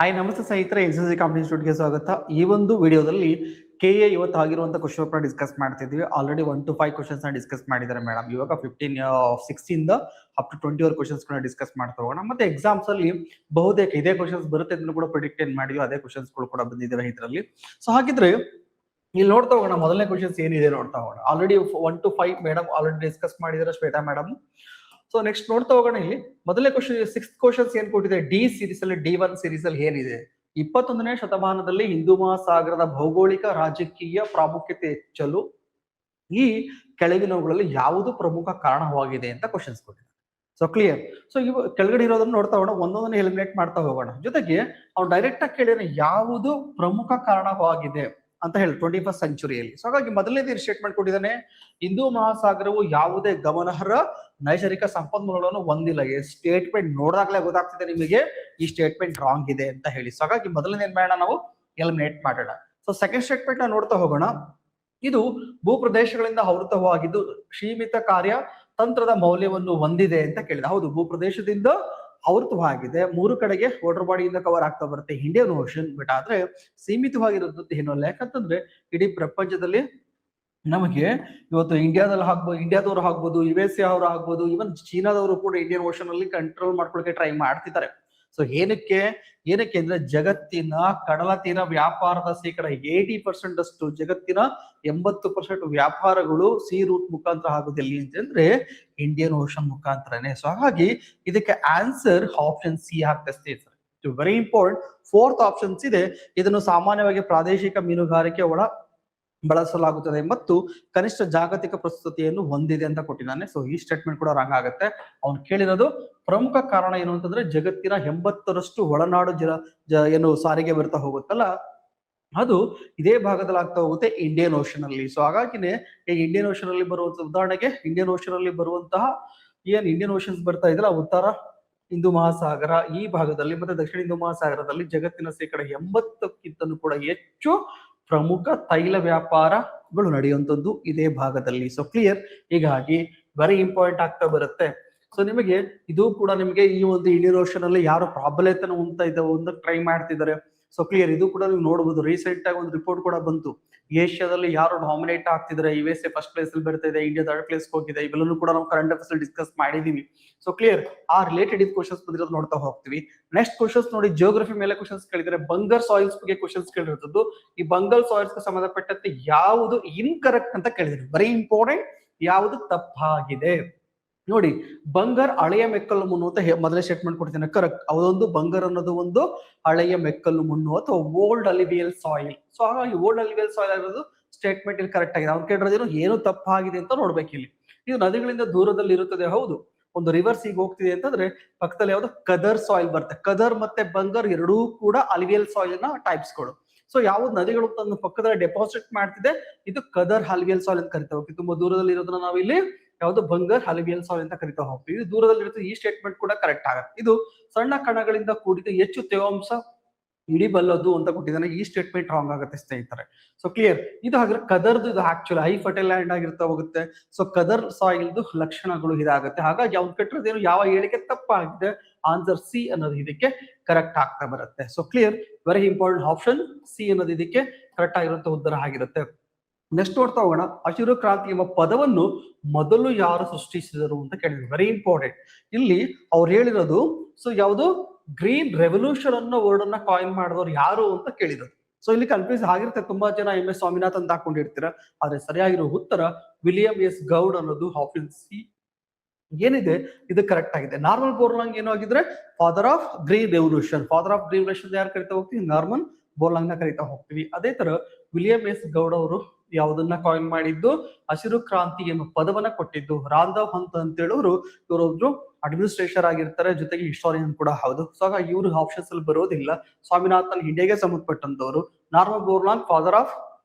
Hi ನಮಸ್ತೆ ಸ್ನೇಹಿತರೆ, S competitive ಇನ್ಸ್ಟಿಟ್ಯೂಟ್ಗೆ ಸ್ವಾಗತ. ಈ ಒಂದು ವಿಡಿಯೋದಲ್ಲಿ KA ಇವತ್ತು ಆಗಿರುವಂತಹ ಕ್ವಶನ್ ಪೇಪರ್ ಡಿಸ್ಕಸ್ ಮಾಡ್ತಿದ್ವಿ. ಆಲ್ರೆಡಿ 1 to 5 ಕ್ವಶನ್ಸ್ ಡಿಸ್ಕಸ್ ಮಾಡಿದ್ದಾರೆ ಮೇಡಮ್. ಇವಾಗ 16 ಇಂದ ಅಪ್ ಟು 20 ಕ್ವಶನ್ಸ್ ಡಿಸ್ಕಸ್ ಮಾಡ್ತಾ ಹೋಗೋಣ. ಮತ್ತೆ ಎಕ್ಸಾಮ್ಸ್ ಅಲ್ಲಿ ಬಹುತೇಕ ಇದೇ ಕ್ವಶನ್ಸ್ ಬರುತ್ತೆ ಅಂತ ಕೂಡ ಪ್ರಿಡಿಕ್ಟ್ ಮಾಡಿದ್ವಿ. ಅದೇ ಕ್ವಶನ್ಸ್ ಕೂಡ ಬಂದಿದ್ದಾವೆ ಇದರಲ್ಲಿ. ಸೊ ಹಾಗಿದ್ರೆ ಇಲ್ಲಿ ನೋಡ್ತಾ ಹೋಗೋಣ. ಮೊದಲನೇ ಕ್ವಶನ್ಸ್ ಏನಿದೆ ನೋಡ್ತಾ ಹೋಗೋಣ. Already 1 to 5 madam already discuss ಮಾಡಿದ್ದಾರೆ ಶ್ವೇತಾ ಮೇಡಮ್. ಸೊ ನೆಕ್ಸ್ಟ್ ನೋಡ್ತಾ ಹೋಗೋಣ. ಇಲ್ಲಿ ಮೊದಲನೇ ಕ್ವಶನ್ 6th ಕ್ವಶನ್ಸ್ ಏನ್ ಕೊಟ್ಟಿದೆ, ಡಿ ಸೀರೀಸ್ ಅಲ್ಲಿ D1 ಸೀರೀಸ್ ಅಲ್ಲಿ ಏನಿದೆ, 21ನೇ ಶತಮಾನದಲ್ಲಿ ಹಿಂದೂ ಮಹಾಸಾಗರದ ಭೌಗೋಳಿಕ ರಾಜಕೀಯ ಪ್ರಾಮುಖ್ಯತೆ ಹೆಚ್ಚಲು ಈ ಕೆಳಗಿನವುಗಳಲ್ಲಿ ಯಾವುದು ಪ್ರಮುಖ ಕಾರಣವಾಗಿದೆ ಅಂತ ಕ್ವಶನ್ಸ್ ಕೊಟ್ಟಿದೆ. So clear. ಸೊ ಇವು ಕೆಳಗಡೆ ಇರೋದನ್ನ ನೋಡ್ತಾ ಹೋಗೋಣ, ಒಂದೊಂದನ್ನು ಎಲಿಮಿನೇಟ್ ಮಾಡ್ತಾ ಹೋಗೋಣ. ಜೊತೆಗೆ ಅವ್ನು ಡೈರೆಕ್ಟ್ ಆಗಿ ಕೇಳಿದ್ರೆ ಯಾವುದು ಪ್ರಮುಖ ಕಾರಣವಾಗಿದೆ ಅಂತ ಹೇಳಿ 21st ಸೆಂಚುರಿಯಲ್ಲಿ. ಸೊ ಹಾಗಾಗಿ ಮೊದಲನೇದು ಸ್ಟೇಟ್ಮೆಂಟ್ ಕೊಟ್ಟಿದ್ದಾನೆ, ಹಿಂದೂ ಮಹಾಸಾಗರವು ಯಾವುದೇ ಗಮನಾರ್ಹ ನೈಸರ್ಗಿಕ ಸಂಪನ್ಮೂಲಗಳನ್ನು ಹೊಂದಿಲ್ಲ. ಸ್ಟೇಟ್ಮೆಂಟ್ ನೋಡಿದಾಗಲೇ ಗೊತ್ತಾಗ್ತಿದೆ ನಿಮಗೆ ಈ ಸ್ಟೇಟ್ಮೆಂಟ್ ರಾಂಗ್ ಇದೆ ಅಂತ ಹೇಳಿ. ಸೊ ಹಾಗಾಗಿ ಮೊದಲನೇನ್ ಬೇಡ, ನಾವು ಎಲಿಮಿನೇಟ್ ಮಾಡೋಣ. ಸೊ ಸೆಕೆಂಡ್ ಸ್ಟೇಟ್ಮೆಂಟ್ ನ ನೋಡ್ತಾ ಹೋಗೋಣ. ಇದು ಭೂಪ್ರದೇಶಗಳಿಂದ ಆವೃತವಾಗಿದ್ದು ಸೀಮಿತ ಕಾರ್ಯ ತಂತ್ರದ ಮೌಲ್ಯವನ್ನು ಹೊಂದಿದೆ ಅಂತ ಕೇಳಿದೆ. ಹೌದು, ಭೂಪ್ರದೇಶದಿಂದ ಆವೃತವಾಗಿದೆ, 3 ಕಡೆಗೆ ವಾಟರ್ ಬಾಡಿಯಿಂದ ಕವರ್ ಆಗ್ತಾ ಬರುತ್ತೆ ಇಂಡಿಯನ್ ಓಷನ್. ಬಟ್ ಆದ್ರೆ ಸೀಮಿತವಾಗಿರೋದು ಏನೋ ಅಲ್ಲ. ಯಾಕಂತಂದ್ರೆ ಇಡೀ ಪ್ರಪಂಚದಲ್ಲಿ ನಮಗೆ ಇವತ್ತು ಇಂಡಿಯಾದವರು ಆಗ್ಬೋದು, USA ಅವರು ಆಗ್ಬೋದು, ಈವನ್ ಚೀನಾದವರು ಕೂಡ ಇಂಡಿಯನ್ ಓಷನ್ ಅಲ್ಲಿ ಕಂಟ್ರೋಲ್ ಮಾಡ್ಕೊಳ್ಳಕ್ಕೆ ಟ್ರೈ ಮಾಡ್ತಿದ್ದಾರೆ. ಸೊ ಏನಕ್ಕೆ ಅಂದ್ರೆ ಜಗತ್ತಿನ ಕಡಲ ತೀರ ವ್ಯಾಪಾರದ ಶೇಕಡ 80% ಅಷ್ಟು, ಜಗತ್ತಿನ 80% ವ್ಯಾಪಾರಗಳು ಸಿ ರೂಟ್ ಮುಖಾಂತರ ಆಗೋದು ಎಲ್ಲಿ ಅಂತಂದ್ರೆ ಇಂಡಿಯನ್ ಓಷನ್ ಮುಖಾಂತರನೇ. ಸೊ ಹಾಗಾಗಿ ಇದಕ್ಕೆ ಆನ್ಸರ್ ಆಪ್ಷನ್ ಸಿ ಆಗ್ತದೆ. Very important. 4th ಆಪ್ಷನ್ಸ್ ಇದೆ. ಇದನ್ನು ಸಾಮಾನ್ಯವಾಗಿ ಪ್ರಾದೇಶಿಕ ಮೀನುಗಾರಿಕೆ ಒಳ ಬಳಸಲಾಗುತ್ತದೆ ಮತ್ತು ಕನಿಷ್ಠ ಜಾಗತಿಕ ಪ್ರಸ್ತುತಿಯನ್ನು ಹೊಂದಿದೆ ಅಂತ ಕೊಟ್ಟಿದ್ದಾನೆ. ಸೊ ಈ ಸ್ಟೇಟ್ಮೆಂಟ್ ಕೂಡ ರಾಂಗ್ ಆಗುತ್ತೆ. ಅವ್ನು ಕೇಳಿರೋದು ಪ್ರಮುಖ ಕಾರಣ ಏನು ಅಂತಂದ್ರೆ ಜಗತ್ತಿನ 80ರಷ್ಟು ಒಳನಾಡು ಏನು ಸಾರಿಗೆ ಬರ್ತಾ ಹೋಗುತ್ತಲ್ಲ, ಅದು ಇದೇ ಭಾಗದಲ್ಲಿ ಆಗ್ತಾ ಹೋಗುತ್ತೆ ಇಂಡಿಯನ್ ಓಷನ್ ಅಲ್ಲಿ. ಸೊ ಹಾಗಾಗಿನೇ ಇಂಡಿಯನ್ ಓಷನ್ ಅಲ್ಲಿ ಬರುವಂತಹ, ಉದಾಹರಣೆಗೆ ಇಂಡಿಯನ್ ಓಷನ್ ಅಲ್ಲಿ ಬರುವಂತಹ ಏನ್ ಇಂಡಿಯನ್ ಓಷನ್ಸ್ ಬರ್ತಾ ಇದ್ರಲ್ಲ, ಉತ್ತರ ಹಿಂದೂ ಮಹಾಸಾಗರ ಈ ಭಾಗದಲ್ಲಿ ಮತ್ತೆ ದಕ್ಷಿಣ ಹಿಂದೂ ಮಹಾಸಾಗರದಲ್ಲಿ ಜಗತ್ತಿನ ಶೇಕಡ 80ಕ್ಕಿಂತಲೂ ಕೂಡ ಹೆಚ್ಚು ಪ್ರಮುಖ ತೈಲ ವ್ಯಾಪಾರಗಳು ನಡೆಯುವಂಥದ್ದು ಇದೇ ಭಾಗದಲ್ಲಿ. So clear. ಹೀಗಾಗಿ ವೆರಿ ಇಂಪಾರ್ಟೆಂಟ್ ಆಗ್ತಾ ಬರುತ್ತೆ. ಸೊ ನಿಮಗೆ ಇದು ಕೂಡ ನಿಮಗೆ ಈ ಒಂದು ಇಂಡಿಯನ್ ಓಷನ್ ಅಲ್ಲಿ ಯಾರು ಪ್ರಾಬಲ್ಯತನ ಒಂದು ಟ್ರೈ ಮಾಡ್ತಿದ್ದಾರೆ. So clear. ಇದು ಕೂಡ ನೀವು ನೋಡಬಹುದು. ರೀಸೆಂಟ್ ಆಗಿ ಒಂದು ರಿಪೋರ್ಟ್ ಕೂಡ ಬಂತು, ಏಷ್ಯಾದಲ್ಲಿ ಯಾರು ಡಾಮಿನೇಟ್ ಆಗ್ತಿದ್ದಾರೆ. USA ಫಸ್ಟ್ ಪ್ಲೇಸ್ ಅಲ್ಲಿ ಬರ್ತಾ ಇದೆ, ಇಂಡಿಯಾ 3rd ಪ್ಲೇಸ್ ಹೋಗಿದೆ. ಇವೆಲ್ಲನೂ ಕೂಡ ನಾವು ಕರೆಂಟ್ ಅಫೇರ್ಸ್ ಅಲ್ಲಿ ಡಿಸ್ಕಸ್ ಮಾಡಿದೀವಿ. So clear. ಆ ರಿಲೇಟೆಡ್ ಕ್ವಶನ್ಸ್ ಬಂದಿರೋದು ನೋಡ್ತಾ ಹೋಗ್ತೀವಿ. ನೆಕ್ಸ್ಟ್ ಕ್ವಶನ್ಸ್ ನೋಡಿ, ಜಿಯೋಗ್ರಫಿ ಮೇಲೆ ಕ್ವಶನ್ಸ್ ಕೇಳಿದರೆ ಬಂಗರ್ ಸಾಯಿಲ್ಸ್ ಬಗ್ಗೆ ಕ್ವಶನ್ಸ್ ಕೇಳಿರೋದು. ಈ ಬಂಗಲ್ ಸಾಯಿಲ್ಸ್ ಗೆ ಸಂಬಂಧಪಟ್ಟಂತೆ ಯಾವುದು ಇನ್ಕರೆಕ್ಟ್ ಅಂತ ಕೇಳಿದ್ರು. Very important. ಯಾವುದು ತಪ್ಪಾಗಿದೆ ನೋಡಿ. ಬಂಗರ್ ಹಳೆಯ ಮೆಕ್ಕಲು ಮಣ್ಣು ಅಂತ ಮೊದಲೇ ಸ್ಟೇಟ್ಮೆಂಟ್ ಕೊಡ್ತೀನಿ. ಕರೆಕ್ಟ್. ಅದೊಂದು ಬಂಗರ್ ಅನ್ನೋದು ಒಂದು ಹಳೆಯ ಮೆಕ್ಕಲು ಮಣ್ಣು ಅಥವಾ ಓಲ್ಡ್ ಅಲಿವಿಯಲ್ ಸಾಯಿಲ್. ಸೊ ಹಾಗಾಗಿ ಓಲ್ಡ್ ಅಲಿವಿಯಲ್ ಸಾಯಿಲ್ ಆಗಿರೋದು ಸ್ಟೇಟ್ಮೆಂಟ್ ಇಲ್ಲಿ ಕರೆಕ್ಟ್ ಆಗಿದೆ. ಅವ್ನು ಕೇಳಿರೋದೇನು ಏನು ತಪ್ಪಾಗಿದೆ ಅಂತ ನೋಡ್ಬೇಕು. ಇಲ್ಲಿ ಇದು ನದಿಗಳಿಂದ ದೂರದಲ್ಲಿ ಇರುತ್ತದೆ. ಹೌದು, ಒಂದು ರಿವರ್ಸ್ ಈಗ ಹೋಗ್ತಿದೆ ಅಂತಂದ್ರೆ ಪಕ್ಕದಲ್ಲಿ ಯಾವ್ದು ಕದರ್ ಸಾಯಿಲ್ ಬರುತ್ತೆ. ಕದರ್ ಮತ್ತೆ ಬಂಗರ್ ಎರಡೂ ಕೂಡ ಅಲಿವಿಯಲ್ ಸಾಯಿಲ್ ನ ಟೈಪ್ಸ್ಗಳು. ಸೊ ಯಾವ್ದು ನದಿಗಳು ತನ್ನ ಪಕ್ಕದಲ್ಲಿ ಡೆಪಾಸಿಟ್ ಮಾಡ್ತಿದೆ, ಇದು ಕದರ್ ಅಲಿವಿಯಲ್ ಸಾಯಿಲ್ ಅಂತ ಕರಿತಾ ಹೋಗ್ತೀವಿ. ತುಂಬಾ ದೂರದಲ್ಲಿ ಇರೋದನ್ನ ನಾವು ಇಲ್ಲಿ ಯಾವ್ದು ಬಂಗರ್ ಅಲಿವಿಯಲ್ ಸಾಯಿಲ್ ಅಂತ ಕರಿತಾ ಹೋಗ್ತೀವಿ. ಇದು ದೂರದಲ್ಲಿ ಇರುತ್ತೆ. ಈ ಸ್ಟೇಟ್ಮೆಂಟ್ ಕೂಡ ಕರೆಕ್ಟ್ ಆಗುತ್ತೆ. ಇದು ಸಣ್ಣ ಕಣಗಳಿಂದ ಕೂಡಿದ ಹೆಚ್ಚು ತೇವಾಂಶ ಹಿಡಿಬಲ್ಲದು ಅಂತ ಕೊಟ್ಟಿದ್ದಾನೆ. ಈ ಸ್ಟೇಟ್ಮೆಂಟ್ ರಾಂಗ್ ಆಗುತ್ತೆ ಸ್ನೇಹಿತರೆ. So clear. ಇದು ಹಾಗಾದ್ರೆ ಕದರ್ದು ಇದು ಆಕ್ಚುಲಿ ಹೈ ಫರ್ಟೈಲ್ ಲ್ಯಾಂಡ್ ಆಗಿರ್ತಾ ಹೋಗುತ್ತೆ. ಸೊ ಕದರ್ ಸಾಯಿಲ್ದು ಲಕ್ಷಣಗಳು ಇದಾಗುತ್ತೆ. ಹಾಗಾಗಿ ಅವ್ನು ಕಟ್ಟಿರೋದೇನು ಯಾವ ಹೇಳಿಕೆ ತಪ್ಪಾಗಿದೆ, ಆನ್ಸರ್ ಸಿ ಅನ್ನೋದು ಇದಕ್ಕೆ ಕರೆಕ್ಟ್ ಆಗ್ತಾ ಬರುತ್ತೆ. So clear. Very important. Option C ಅನ್ನೋದು ಇದಕ್ಕೆ ಕರೆಕ್ಟ್ ಆಗಿರುವಂತಹ ಉತ್ತರ ಆಗಿರುತ್ತೆ. ನೆಕ್ಸ್ಟ್ ನೋಡ್ತಾ ಹೋಗೋಣ. ಹಸಿರು ಕ್ರಾಂತಿ ಎಂಬ ಪದವನ್ನು ಮೊದಲು ಯಾರು ಸೃಷ್ಟಿಸಿದರು ಅಂತ ಕೇಳಿದ್ರು. Very important. ಇಲ್ಲಿ ಅವ್ರು ಹೇಳಿರೋದು, ಸೊ ಯಾವುದು ಗ್ರೀನ್ ರೆವಲ್ಯೂಷನ್ ಅನ್ನೋ ವರ್ಡ್ ಅನ್ನ ಕಾಯಿನ್ ಮಾಡಿದವರು ಯಾರು ಅಂತ ಕೇಳಿರೋದು. ಸೊ ಇಲ್ಲಿ ಕನ್ಫ್ಯೂಸ್ ಆಗಿರುತ್ತೆ. ತುಂಬಾ ಜನ MS ಸ್ವಾಮಿನಾಥನ್ ಅಂತ ಹಾಕೊಂಡಿರ್ತೀರ. ಆದ್ರೆ ಸರಿಯಾಗಿರೋ ಉತ್ತರ ವಿಲಿಯಂ S ಗೌಡ್ ಅನ್ನೋದು ಆಪ್ಷನ್ ಸಿ ಏನಿದೆ ಇದು ಕರೆಕ್ಟ್ ಆಗಿದೆ. ನಾರ್ಮನ್ ಬೋರ್ಲಾಂಗ್ ಏನು ಆಗಿದ್ರೆ father of green revolution. Father of green revolution ಯಾರು ಕರಿತಾ ಹೋಗ್ತೀವಿ, ನಾರ್ಮನ್ ಬೋರ್ಲಾಂಗ್ ನ ಕರಿತಾ ಹೋಗ್ತೀವಿ. ಅದೇ ತರ ವಿಲಿಯಂ S ಗೌಡ್ ಅವರು ಯಾವುದನ್ನ ಕಾಯಿನ್ ಮಾಡಿದ್ದು, ಹಸಿರು ಕ್ರಾಂತಿ ಎಂಬ ಪದವನ್ನ ಕೊಟ್ಟಿದ್ದು ರಾಂಧವ್ ಹಂತ್ ಅಂತ ಹೇಳೋರು. ಇವರೊಬ್ರು ಅಡ್ಮಿನಿಸ್ಟ್ರೇಷನ್ ಆಗಿರ್ತಾರೆ, ಜೊತೆಗೆ ಹಿಸ್ಟೋರಿಯನ್ ಕೂಡ ಹೌದು. ಸೊ ಹಾಗಾಗಿ ಇವ್ರು ಆಪ್ಷನ್ಸ್ ಅಲ್ಲಿ ಬರೋದಿಲ್ಲ. ಸ್ವಾಮಿನಾಥನ್ ಇಂಡಿಯಾಗೆ ಸಂಬಂಧಪಟ್ಟಂತವ್ರು. Norman Borlaug father of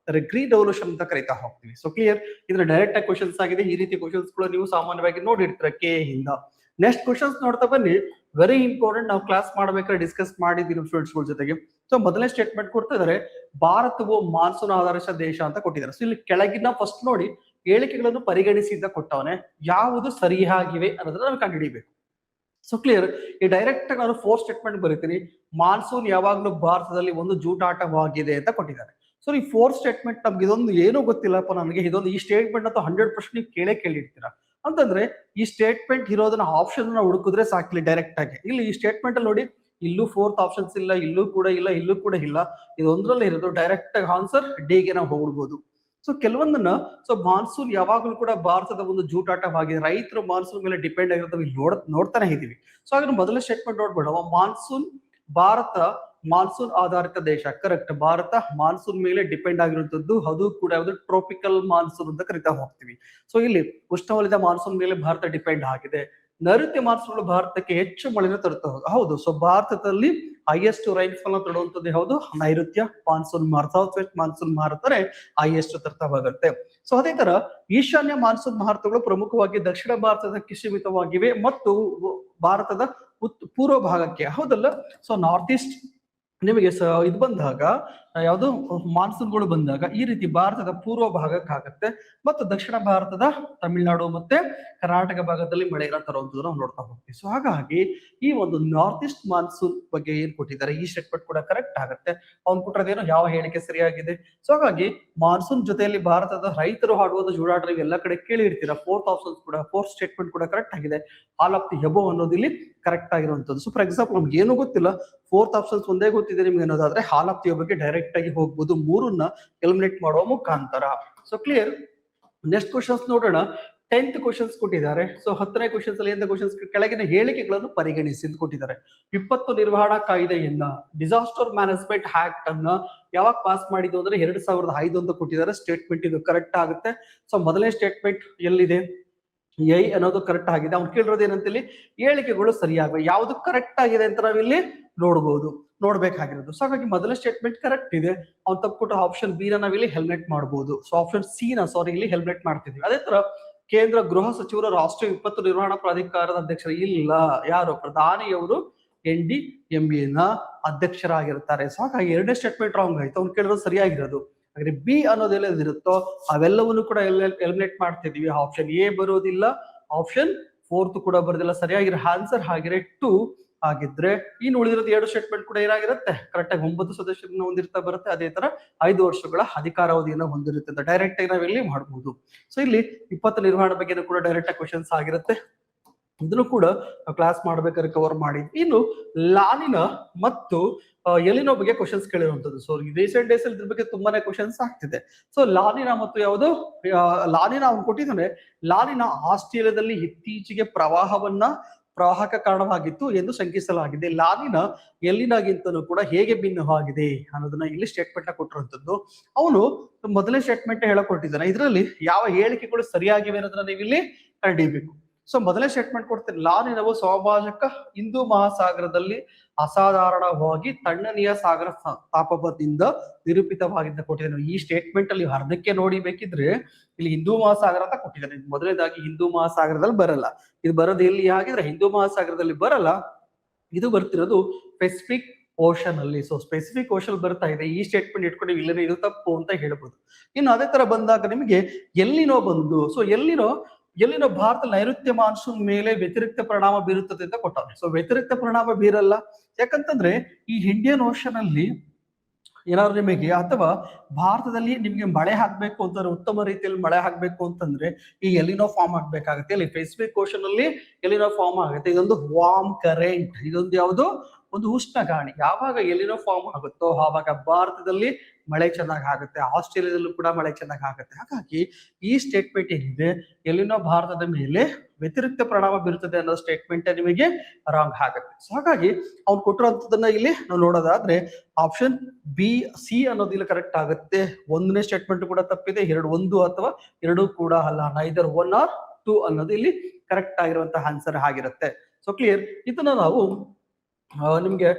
green revolution ಅಂತ ಕರಿತಾ ಹೋಗ್ತೀವಿ. So clear. ಇದ್ರ ಡೈರೆಕ್ಟ್ ಆಗಿ ಕ್ವಶನ್ಸ್ ಆಗಿದೆ. ಈ ರೀತಿ ಕ್ವಶನ್ಸ್ ಕೂಡ ನೀವು ಸಾಮಾನ್ಯವಾಗಿ ನೋಡಿರ್ತೀರ KA ಇಂದ. ನೆಕ್ಸ್ಟ್ ಕ್ವಶನ್ಸ್ ನೋಡ್ತಾ ಬನ್ನಿ. Very important. ನಾವು ಕ್ಲಾಸ್ ಮಾಡ್ಬೇಕಾದ್ರೆ ಡಿಸ್ಕಸ್ ಮಾಡಿದ್ದೀವಿ ಸ್ಟೂಡೆಂಟ್ಸ್ ಗಳ ಜೊತೆಗೆ. ಸೊ ಮೊದಲನೇ ಸ್ಟೇಟ್ಮೆಂಟ್ ಕೊಡ್ತಾ ಇದಾರೆ, ಭಾರತವು ಮಾನ್ಸೂನ್ ಆಧಾರಿತ ದೇಶ ಅಂತ ಕೊಟ್ಟಿದ್ದಾರೆ. ಸೊ ಇಲ್ಲಿ ಕೆಳಗಿನ ಫಸ್ಟ್ ನೋಡಿ ಹೇಳಿಕೆಗಳನ್ನು ಪರಿಗಣಿಸಿ ಅಂತ ಕೊಟ್ಟವನೆ, ಯಾವುದು ಸರಿಯಾಗಿವೆ ಅನ್ನೋದನ್ನ ನಾವು ಕಂಡುಹಿಡಿಯಬೇಕು. So clear. ಈ ಡೈರೆಕ್ಟ್ ಆಗಿ ನಾನು 4 ಸ್ಟೇಟ್ಮೆಂಟ್ ಬರೀತೀನಿ. ಮಾನ್ಸೂನ್ ಯಾವಾಗ್ಲೂ ಭಾರತದಲ್ಲಿ ಒಂದು ಜೂಟಾಟವಾಗಿದೆ ಅಂತ ಕೊಟ್ಟಿದ್ದಾರೆ. ಸೊ ಈ 4 ಸ್ಟೇಟ್ಮೆಂಟ್ ನಮ್ಗೆ ಇದೊಂದು ಏನೂ ಗೊತ್ತಿಲ್ಲಪ್ಪ ನನಗೆ, ಇದೊಂದು ಈ ಸ್ಟೇಟ್ಮೆಂಟ್ ಅಂತ 100% ನೀವು ಕೇಳಿರ್ತೀರಾ. ಅಂತಂದ್ರೆ ಈ ಸ್ಟೇಟ್ಮೆಂಟ್ ಇರೋದನ್ನ ಆಪ್ಷನ್ ಹುಡುಕಿದ್ರೆ ಸಾಕಿಲ್ಲ ಡೈರೆಕ್ಟ್ ಆಗಿ. ಇಲ್ಲಿ ಈ ಸ್ಟೇಟ್ಮೆಂಟ್ ಅಲ್ಲಿ ನೋಡಿ, ಇಲ್ಲೂ 4th ಆಪ್ಷನ್ಸ್ ಇಲ್ಲ, ಇಲ್ಲೂ ಕೂಡ ಇಲ್ಲ, ಇಲ್ಲೂ ಕೂಡ ಇಲ್ಲ. ಇದೊಂದ್ರಲ್ಲೇ ಇರೋದು. ಡೈರೆಕ್ಟ್ ಆಗಿ ಆನ್ಸರ್ ಡಿಗೆ ನಾವು ಹೋಗ್ಬಿಡ್ಬೋದು. ಸೊ ಕೆಲವೊಂದನ್ನ, ಸೊ ಮಾನ್ಸೂನ್ ಯಾವಾಗಲೂ ಕೂಡ ಭಾರತದ ಒಂದು ಜೂಟಾಟವಾಗಿದೆ, ರೈತರು ಮಾನ್ಸೂನ್ ಮೇಲೆ ಡಿಪೆಂಡ್ ಆಗಿರೋದು ನೋಡ್ತಾನೆ ಇದೀವಿ. ಸೊ ಹಾಗಾದ್ರೆ ಮೊದಲ ಸ್ಟೇಟ್ಮೆಂಟ್ ನೋಡ್ಬೇಡ, ಮಾನ್ಸೂನ್, ಭಾರತ ಮಾನ್ಸೂನ್ ಆಧಾರಿತ ದೇಶ. ಕರೆಕ್ಟ್. ಭಾರತ ಮಾನ್ಸೂನ್ ಮೇಲೆ ಡಿಪೆಂಡ್ ಆಗಿರುವಂತದ್ದು, ಅದು ಕೂಡ ಯಾವುದು ಟ್ರೋಪಿಕಲ್ ಮಾನ್ಸೂನ್ ಅಂತ ಕರಿತಾ ಹೋಗ್ತೀವಿ. ಸೊ ಇಲ್ಲಿ ಉಷ್ಣವಲಯದ ಮಾನ್ಸೂನ್ ಮೇಲೆ ಭಾರತ ಡಿಪೆಂಡ್ ಆಗಿದೆ. ನೈಋತ್ಯ ಮಾನ್ಸೂನ್ ಭಾರತಕ್ಕೆ ಹೆಚ್ಚು ಮಳೆನ ತರುತ್ತಾ ಹೌದು. ಸೊ ಭಾರತದಲ್ಲಿ ಹೈಯೆಸ್ಟ್ ರೈನ್ಫಾಲ್ ತರುವಂತದ್ದು ಯಾವುದು? ನೈಋತ್ಯ monsoon Bharat, south west monsoon ಭಾರತನೇ ಹೈಯೆಸ್ಟ್ ತರ್ತಾ ಹೋಗುತ್ತೆ. ಸೊ ಅದೇ ತರ ಈಶಾನ್ಯ ಮಾನ್ಸೂನ್ ಭಾರತಗಳು ಪ್ರಮುಖವಾಗಿ ದಕ್ಷಿಣ ಭಾರತಕ್ಕೆ ಸೀಮಿತವಾಗಿವೆ ಮತ್ತು ಭಾರತದ ಪೂರ್ವ ಭಾಗಕ್ಕೆ, ಹೌದಲ್ಲ. ಸೊ ನಾರ್ತ್ ಈಸ್ಟ್ ನಿಮಗೆ ಇದು ಬಂದಾಗ, ಯಾವುದು ಮಾನ್ಸೂನ್ಗಳು ಬಂದಾಗ ಈ ರೀತಿ ಭಾರತದ ಪೂರ್ವ ಭಾಗಕ್ಕಾಗತ್ತೆ ಮತ್ತು ದಕ್ಷಿಣ ಭಾರತದ ತಮಿಳುನಾಡು ಮತ್ತೆ ಕರ್ನಾಟಕ ಭಾಗದಲ್ಲಿ ಮಳೆಯನ್ನು ತರುವಂತದ್ದು ನಾವು ನೋಡ್ತಾ ಹೋಗ್ತೀವಿ. ಸೊ ಹಾಗಾಗಿ ಈ ಒಂದು ನಾರ್ತ್ ಈಸ್ಟ್ ಮಾನ್ಸೂನ್ ಬಗ್ಗೆ ಏನ್ ಕೊಟ್ಟಿದ್ದಾರೆ, ಈ ಸ್ಟೇಟ್ಮೆಂಟ್ ಕೂಡ ಕರೆಕ್ಟ್ ಆಗುತ್ತೆ. ಅವ್ನು ಕೊಟ್ಟಿರೋದೇನೋ ಯಾವ ಹೇಳಿಕೆ ಸರಿಯಾಗಿದೆ. ಸೊ ಹಾಗಾಗಿ ಮಾನ್ಸೂನ್ ಜೊತೆಯಲ್ಲಿ ಭಾರತದ ರೈತರು ಆಡುವುದು ಜೂಡಾಟ ಎಲ್ಲ ಕಡೆ ಕೇಳಿರ್ತೀರಾ. 4th ಆಪ್ಷನ್ಸ್ ಕೂಡ, 4th ಸ್ಟೇಟ್ಮೆಂಟ್ ಕೂಡ ಕರೆಕ್ಟ್ ಆಗಿದೆ. ಆಲ್ ಆಫ್ ದಿ ಎಬೋ ಅನ್ನೋದು ಇಲ್ಲಿ ಕರೆಕ್ಟ್ ಆಗಿರುವಂತದ್ದು. ಸೊ ಫಾರ್ ಎಕ್ಸಾಂಪಲ್ ನಮ್ಗೆ ಏನು ಗೊತ್ತಿಲ್ಲ, 4th ಆಪ್ಷನ್ಸ್ ಒಂದೇ ಗೊತ್ತಿದೆ ನಿಮ್ಗೆ ಅನ್ನೋದಾದ್ರೆ ಆಲ್ ಆಫ್ ದಿ ಬಗ್ಗೆ ಡೈರೆಕ್ಟ್ ಆಗಿ ಹೋಗ್ಬೋದು, 3ನ್ನ ಎಲಿಮಿನೇಟ್ ಮಾಡುವ ಮುಖಾಂತರ. So clear. ನೆಕ್ಸ್ಟ್ ಕ್ವಶನ್ಸ್ ನೋಡೋಣ. 10th ಕ್ವಶನ್ಸ್ ಕೊಟ್ಟಿದ್ದಾರೆ. ಸೊ 10ನೇ ಕ್ವಶನ್ಸ್ ಅಲ್ಲಿ ಎಂತ ಕ್ವಶನ್ಸ್, ಕೆಳಗಿನ ಹೇಳಿಕೆಗಳನ್ನು ಪರಿಗಣಿಸಿ ಅಂತ ಕೊಟ್ಟಿದ್ದಾರೆ. ವಿಪತ್ತು ನಿರ್ವಹಣಾ ಕಾಯ್ದೆಯನ್ನ, ಡಿಸಾಸ್ಟರ್ ಮ್ಯಾನೇಜ್ಮೆಂಟ್ ಆಕ್ಟ್ ಅನ್ನ ಯಾವಾಗ ಪಾಸ್ ಮಾಡಿದ್ದು ಅಂದ್ರೆ 2005 ಅಂತ ಕೊಟ್ಟಿದ್ದಾರೆ. ಸ್ಟೇಟ್ಮೆಂಟ್ ಇದು ಕರೆಕ್ಟ್ ಆಗುತ್ತೆ. ಸೊ ಮೊದಲನೇ ಸ್ಟೇಟ್ಮೆಂಟ್ ಎಲ್ಲಿದೆ? ಐ ಅನ್ನೋದು ಕರೆಕ್ಟ್ ಆಗಿದೆ. ಅವ್ನು ಕೇಳಿರೋದು ಏನಂತ, ಇಲ್ಲಿ ಹೇಳಿಕೆಗಳು ಸರಿಯಾಗಿವೆ, ಯಾವ್ದು ಕರೆಕ್ಟ್ ಆಗಿದೆ ಅಂತ ನಾವಿಲ್ಲಿ ನೋಡ್ಬೇಕಾಗಿರೋದು. ಸೊ ಹಾಗಾಗಿ ಮೊದಲ ಸ್ಟೇಟ್ಮೆಂಟ್ ಕರೆಕ್ಟ್ ಇದೆ. ಅವ್ನು ತಪ್ಪುಕೊಟ್ಟು ಆಪ್ಷನ್ ಬಿ ನ ನಾವಿಲ್ಲಿ ಹೆಲ್ಮೆಟ್ ಮಾಡಬಹುದು. ಸೊ ಆಪ್ಷನ್ ಸಿ ನ ಇಲ್ಲಿ ಹೆಲ್ಮೆಟ್ ಮಾಡ್ತಿದ್ವಿ. ಅದೇ ತರ ಕೇಂದ್ರ ಗೃಹ ಸಚಿವರು ರಾಷ್ಟ್ರೀಯ ವಿಪತ್ತು ನಿರ್ವಹಣಾ ಪ್ರಾಧಿಕಾರದ ಅಧ್ಯಕ್ಷರು ಇಲ್ಲ, ಯಾರು? ಪ್ರಧಾನಿಯವರು NDMA ನ ಅಧ್ಯಕ್ಷರಾಗಿರ್ತಾರೆ. ಸೊ ಹಾಗಾಗಿ 2ನೇ ಸ್ಟೇಟ್ಮೆಂಟ್ ರಾಂಗ್ ಆಯ್ತು. ಅವ್ನು ಕೇಳಿರೋದು ಸರಿಯಾಗಿರೋದು. ಹಾಗೆ ಬಿ ಅನ್ನೋದೆಲ್ಲದಿರುತ್ತೋ ಅವೆಲ್ಲವನ್ನು ಕೂಡ ಎಲಿಮಿನೇಟ್ ಮಾಡ್ತಿದೀವಿ. ಆಪ್ಷನ್ ಎ ಬರೋದಿಲ್ಲ, ಆಪ್ಷನ್ 4th ಕೂಡ ಬರೋದಿಲ್ಲ. ಸರಿಯಾಗಿರೋ ಆನ್ಸರ್ ಹಾಗಿದ್ರೆ 2 ಆಗಿದ್ರೆ ಇನ್ನು ಉಳಿದಿರೋದು 2 ಸ್ಟೇಟ್ಮೆಂಟ್ ಕೂಡ ಏನಾಗಿರುತ್ತೆ? ಕರೆಕ್ಟ್ ಆಗಿ 9 ಸದಸ್ಯರನ್ನ ಹೊಂದಿರ್ತಾ ಬರುತ್ತೆ. ಅದೇ ತರ 5 ವರ್ಷಗಳ ಅಧಿಕಾರಾವಧಿಯನ್ನು ಹೊಂದಿರುತ್ತೆ. ಡೈರೆಕ್ಟ್ ಆಗಿ ನಾವಿಲ್ಲಿ ಮಾಡಬಹುದು. ಸೊ ಇಲ್ಲಿ ವಿಪತ್ತು ನಿರ್ವಹಣೆ ಬಗ್ಗೆ ಕೂಡ ಡೈರೆಕ್ಟ್ ಆಗಿ ಕ್ವಶನ್ಸ್ ಆಗಿರುತ್ತೆ. ಇದನ್ನು ಕೂಡ ಕ್ಲಾಸ್ ಮಾಡ್ಬೇಕಾದ್ರೆ ಕವರ್ ಮಾಡಿ. ಇನ್ನು ಲಾನಿನ ಮತ್ತು ಎಲಿನೋ ಬಗ್ಗೆ ಕ್ವಶನ್ಸ್ ಕೇಳಿರುವಂತದ್ದು. ಸೊ ರೀಸೆಂಟ್ ಡೇಸ್ ಅಲ್ಲಿ ಇದ್ರ ಬಗ್ಗೆ ತುಂಬಾನೇ ಕ್ವಶನ್ಸ್ ಆಗ್ತಿದೆ. ಸೊ ಲಾನಿನ ಮತ್ತು ಯಾವುದು ಲಾನಿನ ಅವ್ನು ಕೊಟ್ಟಿದ್ದಾನೆ. ಲಾನಿನ ಆಸ್ಟ್ರೇಲಿಯಾದಲ್ಲಿ ಇತ್ತೀಚೆಗೆ ಪ್ರವಾಹಕ ಕಾರಣವಾಗಿತ್ತು ಎಂದು ಶಂಕಿಸಲಾಗಿದೆ. ಲಾನಿನ ಎಲ್ಲಿನಾಗಿಂತನೂ ಕೂಡ ಹೇಗೆ ಭಿನ್ನವಾಗಿದೆ ಅನ್ನೋದನ್ನ ಇಲ್ಲಿ ಸ್ಟೇಟ್ಮೆಂಟ್ ನ ಕೊಟ್ಟಿರುವಂತದ್ದು. ಅವನು ಮೊದಲನೇ ಸ್ಟೇಟ್ಮೆಂಟ್ ಹೇಳಕೊಟ್ಟಿದ್ದಾನೆ. ಇದರಲ್ಲಿ ಯಾವ ಹೇಳಿಕೆಗಳು ಸರಿಯಾಗಿವೆ ಅನ್ನೋದನ್ನ ನೀವು ಇಲ್ಲಿ ಕಂಡುಹಿಡಿಯಬೇಕು. ಸೊ ಮೊದಲನೇ ಸ್ಟೇಟ್ಮೆಂಟ್ ಕೊಡ್ತೇನೆ. ಲಾನಿನವು ಸ್ವಾಭಾವಿಕ ಹಿಂದೂ ಮಹಾಸಾಗರದಲ್ಲಿ ಅಸಾಧಾರಣವಾಗಿ ತಣ್ಣನೆಯ ಸಾಗರ ತಾಪಮಾನದಿಂದ ನಿರೂಪಿತವಾಗಿದ್ದ ಕೊಟ್ಟಿದ್ದಾನೆ. ಈ ಸ್ಟೇಟ್ಮೆಂಟ್ ಅಲ್ಲಿ ಅರ್ಧಕ್ಕೆ ನೋಡಿ ಬೇಕಿದ್ರೆ ಇಲ್ಲಿ ಹಿಂದೂ ಮಹಾಸಾಗರ ಅಂತ ಕೊಟ್ಟಿದ್ದಾನೆ. ಮೊದಲನೇದಾಗಿ ಹಿಂದೂ ಮಹಾಸಾಗರದಲ್ಲಿ ಬರಲ್ಲ. ಇದು ಬರೋದು ಎಲ್ಲಿ ಆಗಿದ್ರೆ ಹಿಂದೂ ಮಹಾಸಾಗರದಲ್ಲಿ ಬರಲ್ಲ. ಇದು ಬರ್ತಿರೋದು ಪೆಸಿಫಿಕ್ ಓಷನ್ ಅಲ್ಲಿ. ಸೊ ಸ್ಪೆಸಿಫಿಕ್ ಓಷನ್ ಬರ್ತಾ ಇದೆ. ಈ ಸ್ಟೇಟ್ಮೆಂಟ್ ಇಟ್ಕೊಂಡು ಇಲ್ಲೇ ಇದು ತಪ್ಪು ಅಂತ ಹೇಳ್ಬೋದು. ಇನ್ನು ಅದೇ ತರ ಬಂದಾಗ ನಿಮಗೆ ಎಲ್ಲಿನೋ ಬಂದು, ಸೊ ಎಲ್ಲಿನೋ ಭಾರತ ನೈಋತ್ಯ ಮಾನ್ಸೂನ್ ಮೇಲೆ ವ್ಯತಿರಿಕ್ತ ಪರಿಣಾಮ ಬೀರುತ್ತದೆ ಅಂತ ಕೊಟ್ಟಾರೆ. ಸೊ ವ್ಯತಿರಿಕ್ತ ಪರಿಣಾಮ ಬೀರಲ್ಲ. ಯಾಕಂತಂದ್ರೆ ಈ ಇಂಡಿಯನ್ ಓಷನ್ ಅಲ್ಲಿ ಏನಾದ್ರು ನಿಮಗೆ, ಅಥವಾ ಭಾರತದಲ್ಲಿ ನಿಮ್ಗೆ ಮಳೆ ಆಗ್ಬೇಕು ಅಂತಂದ್ರೆ, ಉತ್ತಮ ರೀತಿಯಲ್ಲಿ ಮಳೆ ಆಗ್ಬೇಕು ಅಂತಂದ್ರೆ ಈ ಎಲಿನೋ ಫಾರ್ಮ್ ಆಗ್ಬೇಕಾಗುತ್ತೆ. ಇಲ್ಲಿ ಪೆಸಿಫಿಕ್ ಓಷನ್ ಅಲ್ಲಿ ಎಲಿನೋ ಫಾರ್ಮ್ ಆಗುತ್ತೆ. ಇದೊಂದು ವಾರ್ಮ್ ಕರೆಂಟ್, ಇದೊಂದು ಯಾವುದು ಒಂದು ಉಷ್ಣ ಗಾಳಿ. ಯಾವಾಗ ಎಲಿನೋ ಫಾರ್ಮ್ ಆಗುತ್ತೋ ಆವಾಗ ಭಾರತದಲ್ಲಿ ಮಳೆ ಚೆನ್ನಾಗಿ ಆಗುತ್ತೆ, ಆಸ್ಟ್ರೇಲಿಯಾದಲ್ಲೂ ಕೂಡ ಮಳೆ ಚೆನ್ನಾಗಿ ಆಗುತ್ತೆ. ಹಾಗಾಗಿ ಈ ಸ್ಟೇಟ್ಮೆಂಟ್ ಏನಿದೆ, ಎಲಿನೋ ಭಾರತದ ಮೇಲೆ ವ್ಯತಿರಿಕ್ತ ಪರಿಣಾಮ ಬೀರುತ್ತದೆ ಅನ್ನೋ ಸ್ಟೇಟ್ಮೆಂಟ್ ನಿಮಗೆ ರಾಂಗ್ ಆಗುತ್ತೆ. ಸೊ ಹಾಗಾಗಿ ಅವ್ನು ಕೊಟ್ಟಿರೋಂಥದ್ದನ್ನ ಇಲ್ಲಿ ನಾವು ನೋಡೋದಾದ್ರೆ ಆಪ್ಷನ್ ಬಿ ಸಿ ಅನ್ನೋದು ಇಲ್ಲಿ ಕರೆಕ್ಟ್ ಆಗುತ್ತೆ. 1ನೇ ಸ್ಟೇಟ್ಮೆಂಟ್ ಕೂಡ ತಪ್ಪಿದೆ. 1 ಅಥವಾ 2 ಕೂಡ ಅಲ್ಲ. ನೈದರ್ 1 or 2 ಅನ್ನೋದು ಇಲ್ಲಿ ಕರೆಕ್ಟ್ ಆಗಿರುವಂತಹ ಆನ್ಸರ್ ಆಗಿರುತ್ತೆ. So clear. ಇದನ್ನ ನಾವು ನಿಮ್ಗೆ